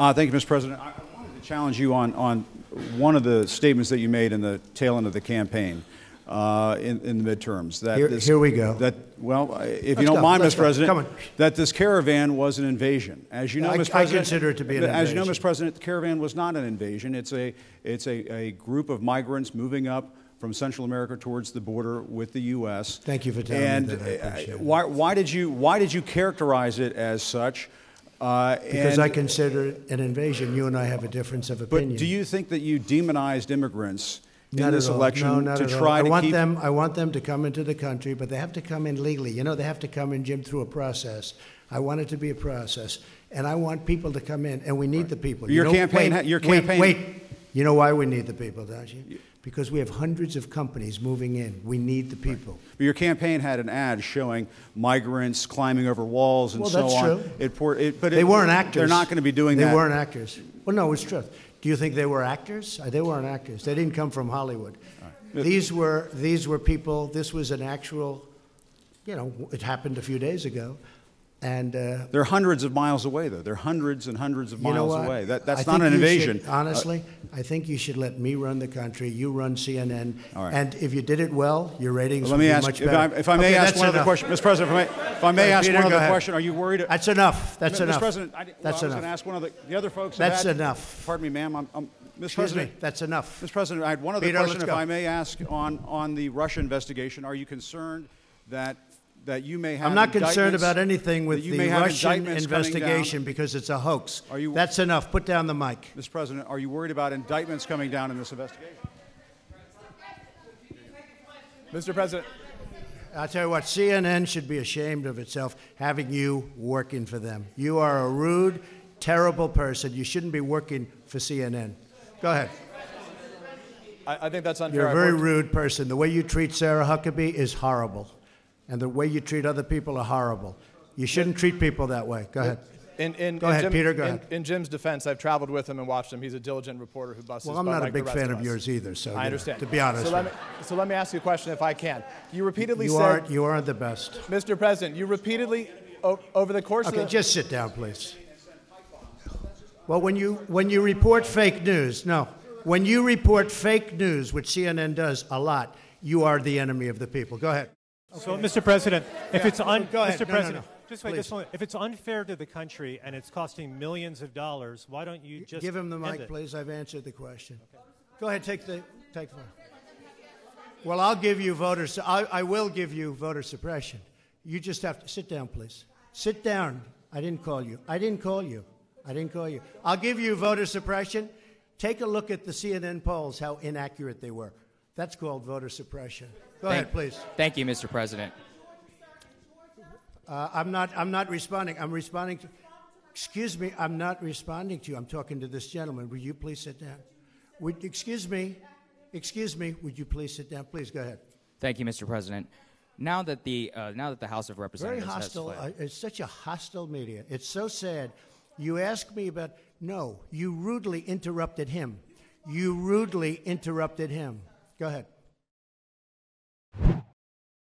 Thank you, Mr. President. I wanted to challenge you on one of the statements that you made in the tail end of the campaign in the midterms. Here we go. If you don't mind, Mr. President, that this caravan was an invasion. As you know, Mr. President, I consider it to be an invasion. As you know, Mr. President, the caravan was not an invasion. It's a group of migrants moving up from Central America towards the border with the U.S. Thank you for telling me that. I appreciate it. Why did you characterize it as such? Because I consider it an invasion. You and I have a difference of opinion. But do you think that you demonized immigrants in this election to try to keep? I want them to come into the country, but they have to come in legally. You know, they have to come in, Jim, through a process. I want it to be a process, and I want people to come in, and we need the people. Wait. You know why we need the people, don't you? Because we have hundreds of companies moving in. We need the people. But your campaign had an ad showing migrants climbing over walls and so on. Well, that's true. But they weren't actors. They're not going to be doing that. They weren't actors. Well, no, it's true. Do you think they were actors? They weren't actors. They didn't come from Hollywood. Right. These were people. This was an actual, it happened a few days ago. And they're hundreds of miles away, though. They're hundreds and hundreds of miles away. That's not an invasion. Honestly, I think you should let me run the country. You run CNN. All right. And if you did it well, your ratings would be much better. If I may ask one other question, Mr. President, if I may ask one other question, are you worried? That's enough. That's enough. Mr. President, that's I was going to ask one of the other folks. That's enough. Pardon me, ma'am. Mr. President, that's enough. Mr. President, I had one other question, if I may ask, on the Russia investigation. Are you concerned that you may have? I'm not concerned about anything with the Russian investigation because it's a hoax. That's enough. Put down the mic. Mr. President, are you worried about indictments coming down in this investigation? Mr. President. I'll tell you what, CNN should be ashamed of itself having you working for them. You are a rude, terrible person. You shouldn't be working for CNN. Go ahead. I think that's unfair. You're a very rude person. The way you treat Sarah Huckabee is horrible. And the way you treat other people are horrible. You shouldn't treat people that way. Go ahead. Go ahead, Peter. Go ahead. In Jim's defense, I've traveled with him and watched him. He's a diligent reporter who busts his butt. Well, I'm not like a big the rest fan of of yours either. So I understand. To be honest. So let me ask you a question, if I can. You repeatedly said you aren't the best, Mr. President. You repeatedly over the course of the just sit down, please. Well, when you report fake news, when you report fake news, which CNN does a lot, you are the enemy of the people. Go ahead. Okay. So, Mr. President, if it's Mr. President, just wait this moment. If it's unfair to the country and it's costing millions of dollars, why don't you just give him the mic, please? I've answered the question. Okay. Go ahead, take the. Well, I'll give you voters. I will give you voter suppression. You just have to sit down, please. Sit down. I didn't call you. I'll give you voter suppression. Take a look at the CNN polls, how inaccurate they were. That's called voter suppression. Go ahead, please. Thank you, Mr. President. I'm not responding. I'm responding to. Excuse me. I'm not responding to you. I'm talking to this gentleman. Would you please sit down? Excuse me. Would you please sit down? Please go ahead. Thank you, Mr. President. Now that the House of Representatives very hostile. has fled. It's such a hostile media. It's so sad. You asked me about. No, you rudely interrupted him. Go ahead.